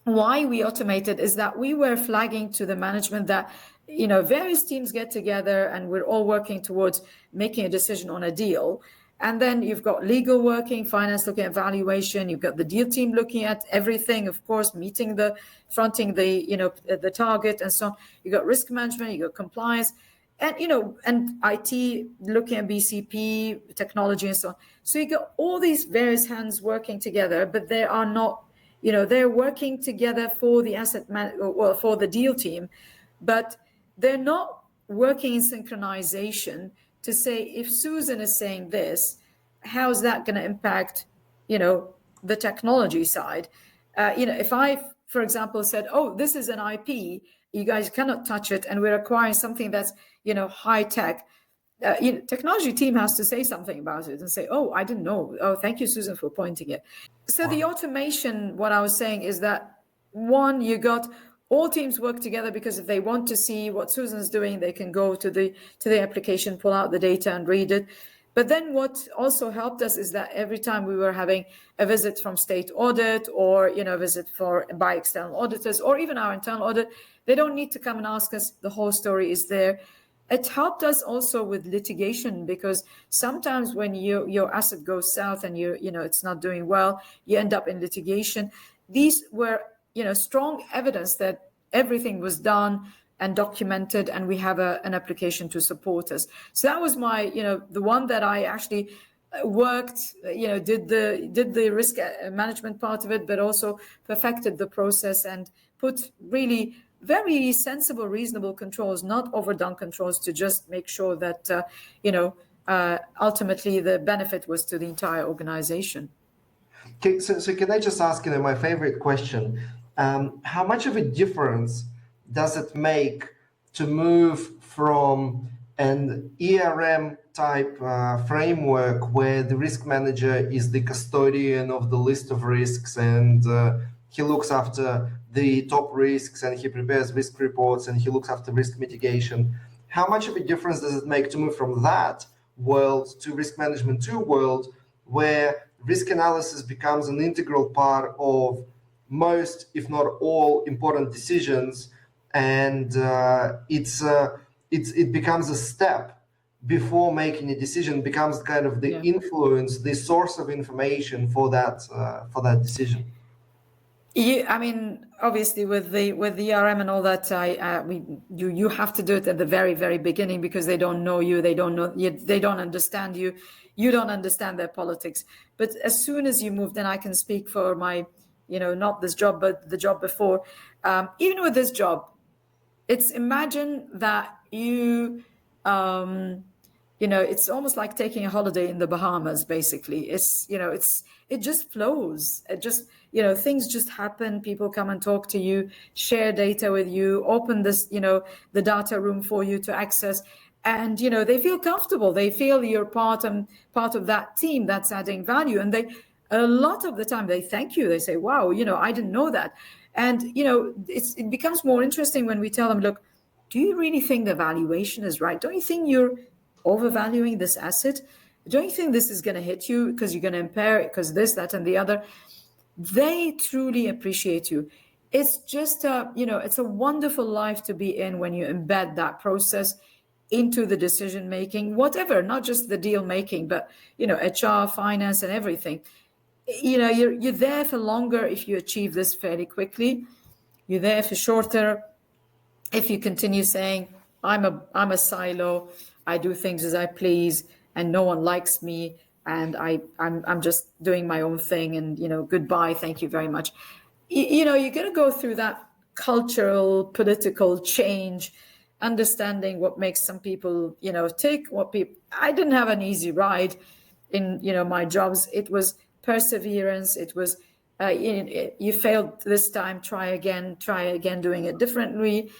why we automated is that we were flagging to the management that, various teams get together and we're all working towards making a decision on a deal. And then you've got legal working, finance looking at valuation, you've got the deal team looking at everything, of course, fronting the target and so on. You've got risk management, you've got compliance, and, and IT looking at BCP, technology and so on. So you got all these various hands working together, but they are not, they're working together for the for the deal team, but they're not working in synchronization to say, if Susan is saying this, how's that going to impact, the technology side? If I, for example, said, oh, this is an IP, you guys cannot touch it, and we're acquiring something that's, high tech, technology team has to say something about it and say, oh, I didn't know. Oh, thank you, Susan, for pointing it. So the automation, what I was saying is that, one, you got all teams work together, because if they want to see what Susan's doing, they can go to the application, pull out the data and read it. But then what also helped us is that every time we were having a visit from state audit, or a visit by external auditors, or even our internal audit, they don't need to come and ask us. The whole story is there. It helped us also with litigation, because sometimes when your asset goes south and it's not doing well, you end up in litigation. These were strong evidence that everything was done and documented, and we have an application to support us. So that was my, the one that I actually worked, did the risk management part of it, but also perfected the process and put really very sensible, reasonable controls, not overdone controls, to just make sure that, ultimately the benefit was to the entire organization. Okay, so can I just ask, my favorite question, how much of a difference does it make to move from an ERM type framework where the risk manager is the custodian of the list of risks, and he looks after the top risks and he prepares risk reports and he looks after risk mitigation? How much of a difference does it make to move from that world to risk management 2 world, where risk analysis becomes an integral part of most, if not all, important decisions, and it becomes a step before making a decision, becomes kind of the influence, the source of information for that decision? I mean, obviously, with the ERM and all that, you have to do it at the very, very beginning, because they don't know you, they don't understand you, you don't understand their politics. But as soon as you move, then I can speak for my, not this job, but the job before. Even with this job, it's, imagine that it's almost like taking a holiday in the Bahamas, basically. It just flows. It just, things just happen. People come and talk to you, share data with you, open this, the data room for you to access. And, they feel comfortable. They feel you're part of that team that's adding value. And a lot of the time they thank you. They say, wow, I didn't know that. And, it becomes more interesting when we tell them, look, do you really think the valuation is right? Don't you think you're overvaluing this asset? Don't you think this is going to hit you because you're going to impair it because this, that, and the other? They truly appreciate you. It's just it's a wonderful life to be in when you embed that process into the decision making, whatever, not just the deal making, but HR, finance, and everything. You're there for longer if you achieve this fairly quickly. You're there for shorter if you continue saying, I'm a silo, I do things as I please, and no one likes me, and I'm just doing my own thing, and goodbye, thank you very much. You're going to go through that cultural, political change, understanding what makes some people tick, what people. I didn't have an easy ride in my jobs. It was perseverance. It was you failed this time, try again, doing it differently.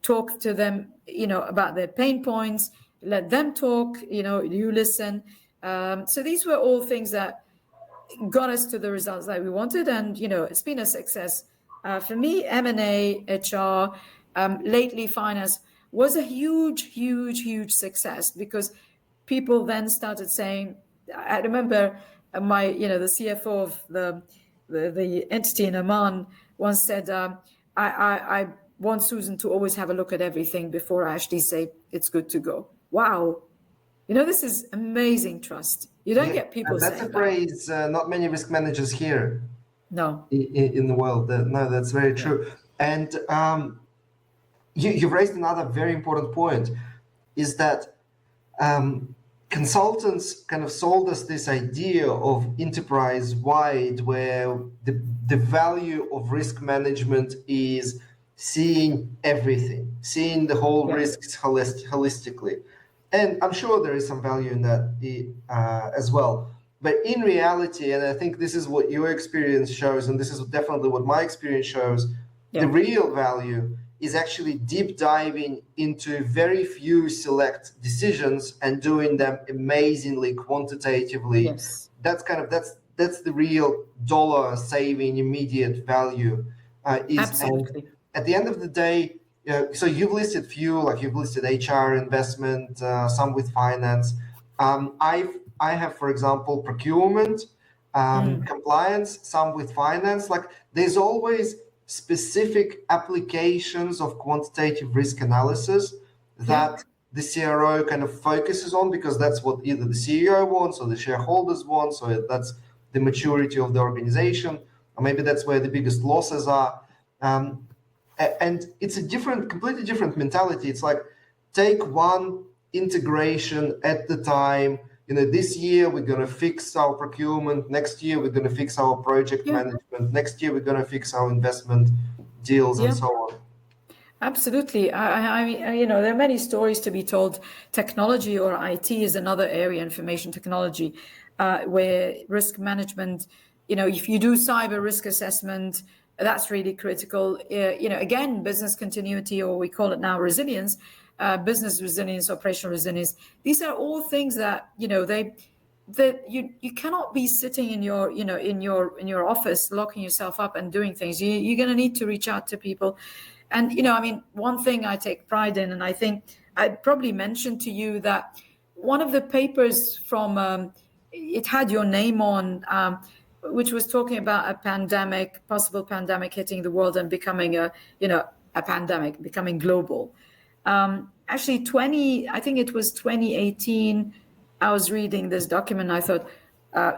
Talk to them about their pain points, let them talk, you listen. So these were all things that got us to the results that we wanted, and it's been a success. For me, M&A, HR, lately finance was a huge success, because people then started saying, I remember the CFO of the entity in Oman once said, I want Susan to always have a look at everything before I actually say it's good to go. Wow. This is amazing trust. You don't get people saying that. That's a phrase not many risk managers hear. No. In the world. No, that's very true. And you've raised another very important point, is that consultants kind of sold us this idea of enterprise-wide, where the value of risk management is seeing everything, seeing the whole risks holistically. And I'm sure there is some value in that as well. But in reality, and I think this is what your experience shows, and this is definitely what my experience shows, the real value is actually deep diving into very few select decisions and doing them amazingly quantitatively. Yes. That's that's the real dollar saving immediate value. Absolutely. And at the end of the day, so you've listed few, like you've listed HR, investment, some with finance. I have, for example, procurement, compliance, some with finance. Like there's always specific applications of quantitative risk analysis that the CRO kind of focuses on, because that's what either the CEO wants or the shareholders want. So that's the maturity of the organization, or maybe that's where the biggest losses are. And it's a completely different mentality. It's like, take one integration at the time. This year we're going to fix our procurement. Next year we're going to fix our project management. Next year we're going to fix our investment deals and so on. Absolutely. I mean, there are many stories to be told. Technology, or IT, is another area, information technology, where risk management, if you do cyber risk assessment, that's really critical. Again, business continuity, or we call it now resilience, business resilience, operational resilience. These are all things that you cannot be sitting in your office, locking yourself up and doing things. You're going to need to reach out to people. And one thing I take pride in, and I think I probably mentioned to you that one of the papers from it had your name on, which was talking about a possible pandemic hitting the world and becoming a pandemic, becoming global. Actually, I think it was 2018, I was reading this document and I thought,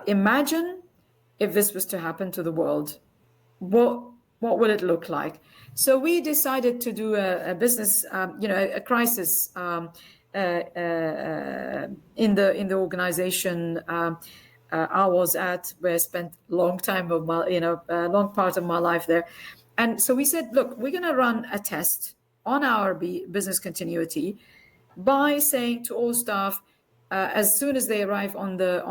imagine if this was to happen to the world, what would it look like? So we decided to do a business, a crisis in the organization I was at, where I spent a long time of my, a long part of my life there. And so we said, look, we're going to run a test on our business continuity by saying to all staff, as soon as they arrive on the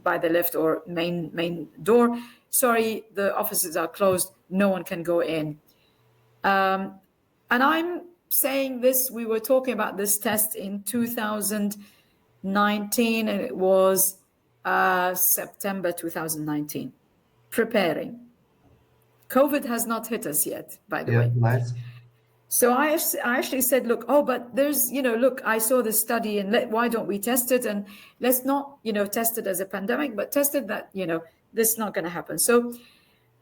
by the lift or main door, sorry, the offices are closed, no one can go in. And I'm saying this, we were talking about this test in 2019, and it was September 2019, preparing. COVID has not hit us yet, by the way. Nice. So I actually said, look, oh, but there's, look, I saw this study and why don't we test it? And let's not, test it as a pandemic, but test it that, this is not going to happen. So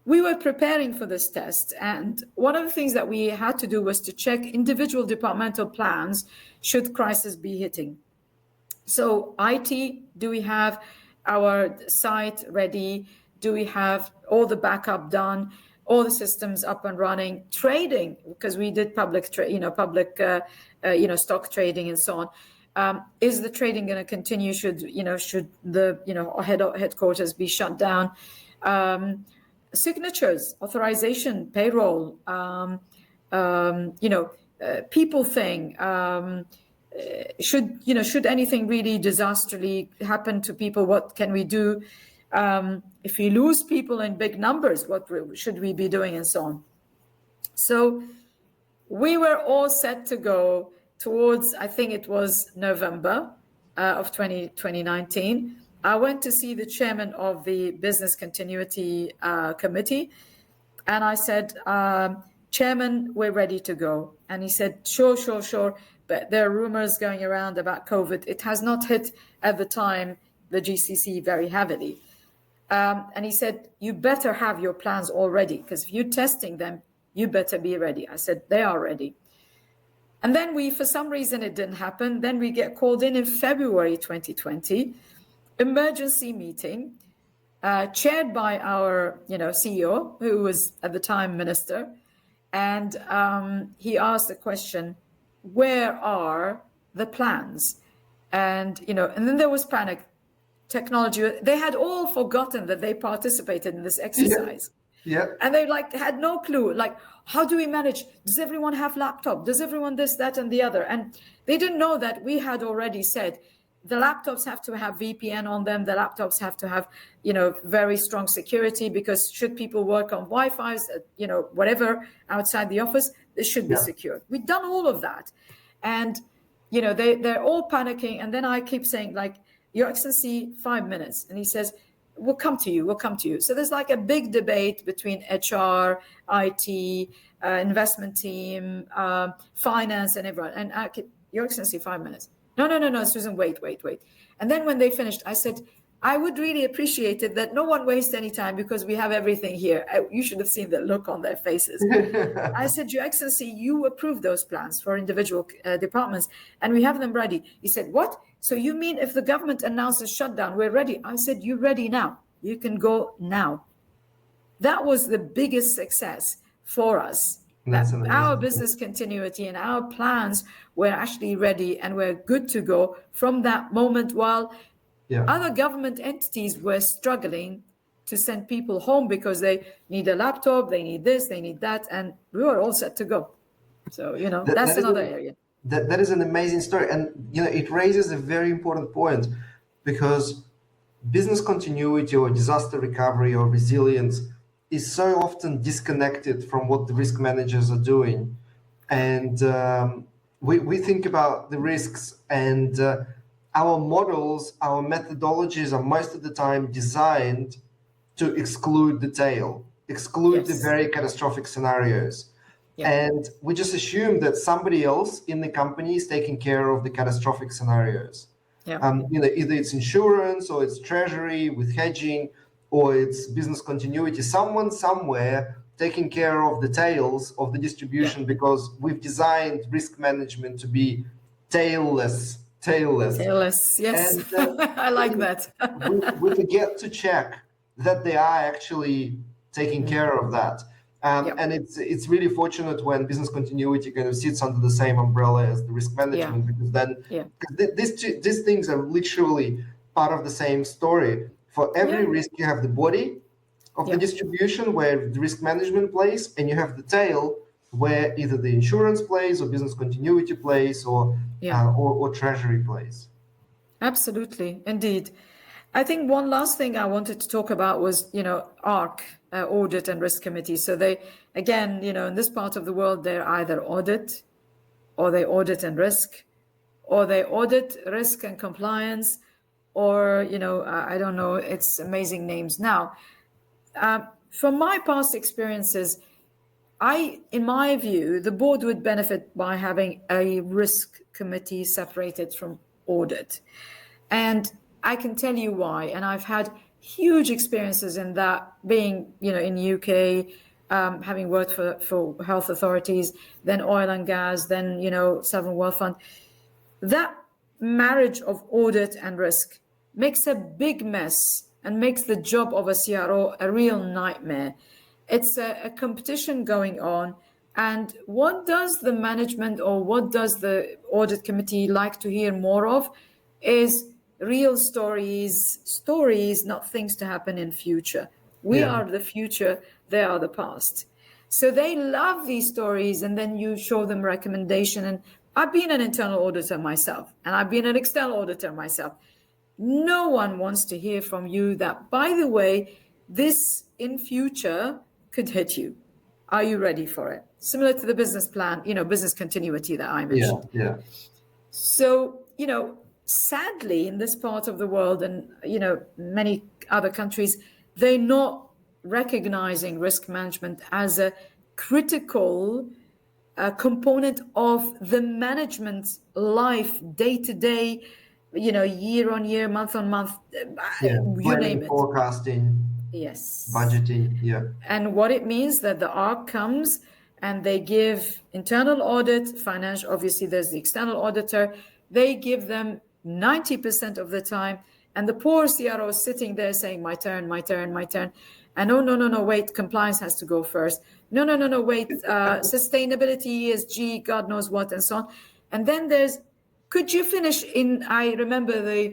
we were preparing for this test. And one of the things that we had to do was to check individual departmental plans should crisis be hitting. So IT, do we have our site ready? Do we have all the backup done? All the systems up and running? Trading, because we did public stock trading and so on. Is the trading going to continue? Should the headquarters be shut down? Signatures, authorization, payroll, people thing. Should anything really disastrously happen to people, what can we do? If we lose people in big numbers, what should we be doing, and so on. So we were all set to go towards, I think it was November of 2019. I went to see the chairman of the Business Continuity Committee, and I said, Chairman, we're ready to go. And he said, sure. But there are rumors going around about COVID. It has not hit at the time the GCC very heavily. And he said, you better have your plans all ready, because if you're testing them, you better be ready. I said, they are ready. And then for some reason, it didn't happen. Then we get called in February 2020, emergency meeting, chaired by our CEO, who was at the time minister. And he asked the question, where are the plans? And then there was panic. Technology, they had all forgotten that they participated in this exercise. Yeah. And they had no clue, how do we manage? Does everyone have laptop? Does everyone this, that, and the other? And they didn't know that we had already said the laptops have to have VPN on them. The laptops have to have, very strong security, because should people work on Wi-Fi's, whatever outside the office, they should be secure. We've done all of that. And, they're all panicking. And then I keep saying, Your Excellency, 5 minutes. And he says, we'll come to you. So there's a big debate between HR, IT, investment team, finance, and everyone. And Your Excellency, 5 minutes. No, Susan, wait. And then when they finished, I said, I would really appreciate it that no one waste any time, because we have everything here. You should have seen the look on their faces. I said, Your Excellency, you approved those plans for individual departments, and we have them ready. He said, what? So you mean if the government announces shutdown, we're ready? I said, you're ready now. You can go now. That was the biggest success for us. That our business continuity and our plans were actually ready and we're good to go from that moment, while other government entities were struggling to send people home because they need a laptop, they need this, they need that, and we were all set to go. So, that's another area. That is an amazing story. And, it raises a very important point, because business continuity or disaster recovery or resilience is so often disconnected from what the risk managers are doing. And we think about the risks, and our models, our methodologies are most of the time designed to exclude the tail, exclude the very catastrophic scenarios. Yeah. And we just assume that somebody else in the company is taking care of the catastrophic scenarios. Yeah. Either it's insurance, or it's treasury with hedging, or it's business continuity. Someone somewhere taking care of the tails of the distribution, because we've designed risk management to be tailless. Yes. And, I like that. we forget to check that they are actually taking care of that. And it's really fortunate when business continuity kind of sits under the same umbrella as the risk management, because then these things are literally part of the same story. For every risk, you have the body of the distribution where the risk management plays, and you have the tail where either the insurance plays, or business continuity plays, or treasury plays. Absolutely, indeed. I think one last thing I wanted to talk about was, ARC, Audit and Risk Committee. So they, again, in this part of the world, they're either audit, or they audit and risk, or they audit, risk and compliance, or, I don't know, it's amazing names now. From my past experiences, in my view, the board would benefit by having a risk committee separated from audit. And I can tell you why. And I've had huge experiences in that, being, in UK, having worked for health authorities, then oil and gas, then, Sovereign Wealth Fund. That marriage of audit and risk makes a big mess and makes the job of a CRO a real nightmare. It's a competition going on. And what does the management or what does the audit committee like to hear more of is real stories, not things to happen in future. We are the future, they are the past. So they love these stories, and then you show them recommendation. And I've been an internal auditor myself, and I've been an external auditor myself. No one wants to hear from you that, by the way, this in future could hit you. Are you ready for it? Similar to the business plan, business continuity that I mentioned. Yeah. So, sadly, in this part of the world and, many other countries, they're not recognizing risk management as a critical component of the management life, day to day, year on year, month on month, you name it. Forecasting. Yes. Budgeting, yeah. And what it means that the ARC comes and they give internal audit, financial, obviously there's the external auditor, they give them 90% of the time, and the poor CRO is sitting there saying, my turn. And no, wait, compliance has to go first. No, wait, sustainability, ESG, God knows what, and so on. And then could you finish I remember there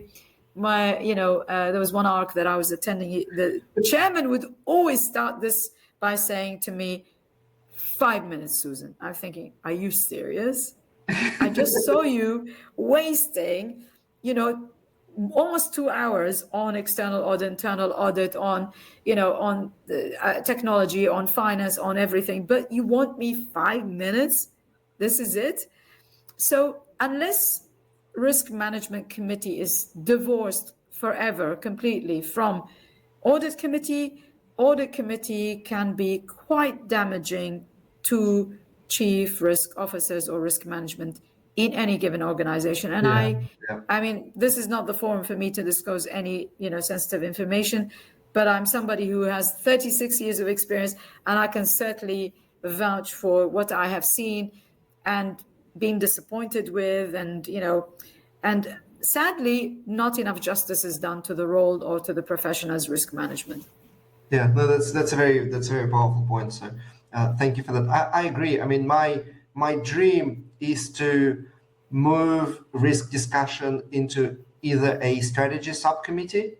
was one ARC that I was attending. The chairman would always start this by saying to me, 5 minutes, Susan. I'm thinking, are you serious? I just saw you wasting, almost 2 hours on external audit, internal audit, on, on the, technology, on finance, on everything. But you want me 5 minutes? This is it? So unless risk management committee is divorced forever, completely from audit committee can be quite damaging to chief risk officers or risk management in any given organization. And I mean, this is not the forum for me to disclose any, sensitive information, but I'm somebody who has 36 years of experience, and I can certainly vouch for what I have seen and been disappointed with, and, and sadly, not enough justice is done to the role or to the profession as risk management. Yeah, no, that's a very powerful point. So thank you for that. I agree. I mean, my dream is to move risk discussion into either a strategy subcommittee.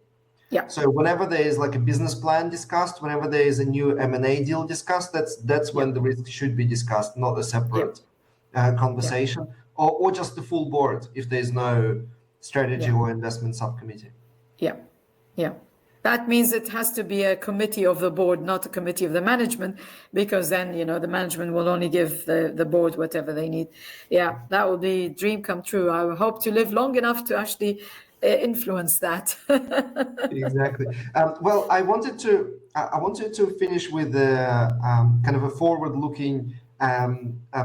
Yeah. So whenever there is like a business plan discussed, whenever there is a new M&A deal discussed, that's when the risk should be discussed, not a separate conversation, or just the full board if there's no strategy or investment subcommittee. Yeah. That means it has to be a committee of the board, not a committee of the management, because then, the management will only give the board whatever they need. Yeah, that will be dream come true. I hope to live long enough to actually influence that. Exactly. Well, I wanted to finish with kind of a forward-looking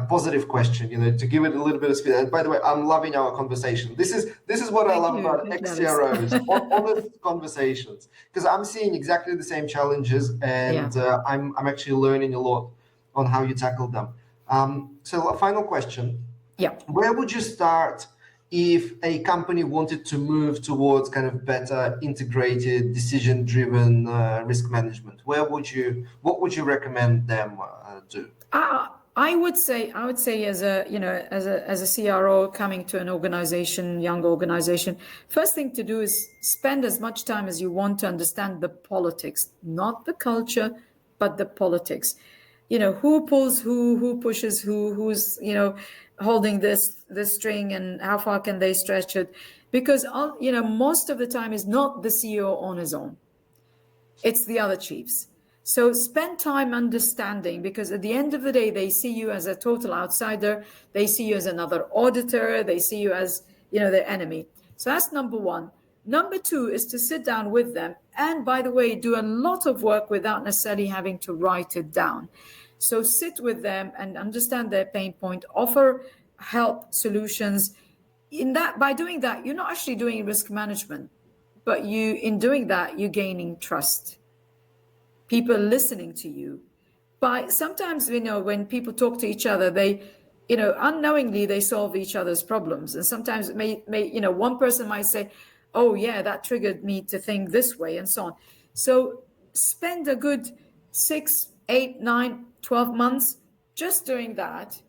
positive question, to give it a little bit of speed. And by the way, I'm loving our conversation. This is what I love about ex-CROs, honest conversations, because I'm seeing exactly the same challenges, and I'm actually learning a lot on how you tackle them. So a final question. Yeah. Where would you start if a company wanted to move towards kind of better integrated, decision-driven risk management? What would you recommend them do? I would say as a CRO coming to an organization, young organization, first thing to do is spend as much time as you want to understand the politics, not the culture, but the politics. Who pulls who pushes who's, holding this string, and how far can they stretch it? Because, most of the time is not the CEO on his own. It's the other chiefs. So spend time understanding, because at the end of the day, they see you as a total outsider. They see you as another auditor. They see you as, their enemy. So that's number one. Number two is to sit down with them. And by the way, do a lot of work without necessarily having to write it down. So sit with them and understand their pain point, offer help, solutions. In that, by doing that, you're not actually doing risk management, but in doing that, you're gaining trust. People listening to you. By sometimes, when people talk to each other, they, unknowingly they solve each other's problems. And sometimes it may, one person might say, oh yeah, that triggered me to think this way, and so on. So spend a good 6, 8, 9, 12 months just doing that.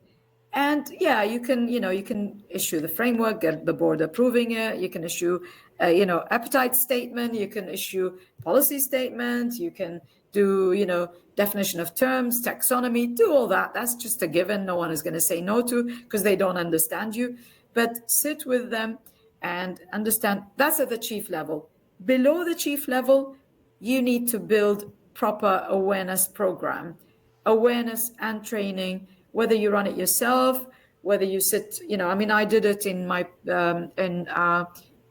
And yeah, you can issue the framework, get the board approving it. You can issue, appetite statement. You can issue policy statement. You can do, definition of terms, taxonomy, do all that. That's just a given. No one is going to say no to, because they don't understand you. But sit with them and understand. That's at the chief level. Below the chief level, you need to build proper awareness program, awareness and training, whether you run it yourself, whether you sit, I did it in my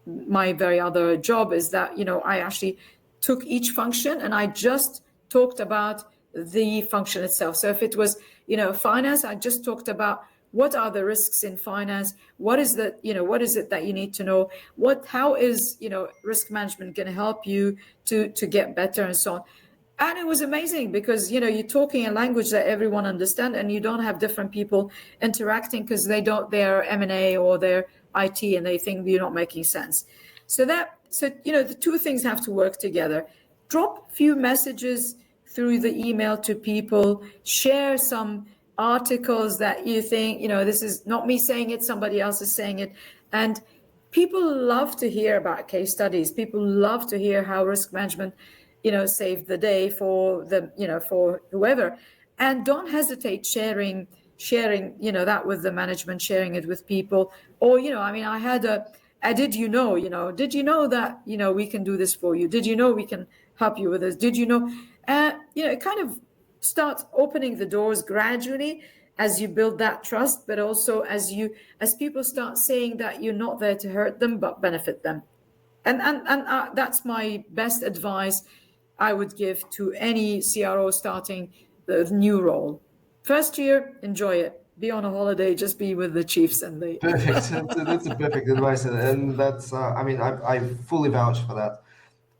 my very other job, is that, I actually took each function and I just talked about the function itself. So if it was, finance, I just talked about what are the risks in finance? What is the, what is it that you need to know? How is, risk management going to help you to get better, and so on. And it was amazing because, you're talking a language that everyone understands, and you don't have different people interacting because they're M&A or they're IT and they think you're not making sense. So the two things have to work together. Drop a few messages through the email to people, share some articles that you think, this is not me saying it, somebody else is saying it. And people love to hear about case studies. People love to hear how risk management, saved the day for for whoever. And don't hesitate sharing, that with the management, sharing it with people. Or, I had did you know that, we can do this for you? Did you know we can help you with this? Did you know? It kind of start opening the doors gradually as you build that trust, but also as people start saying that you're not there to hurt them, but benefit them. And that's my best advice I would give to any CRO starting the new role. First year, enjoy it. Be on a holiday, just be with the chiefs and the... Perfect. That's a perfect advice. And that's, I fully vouch for that.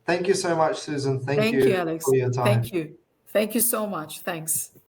Thank you so much, Susan. Thank Thank you, you Alex. for your time. Thank you. Thank you so much. Thanks.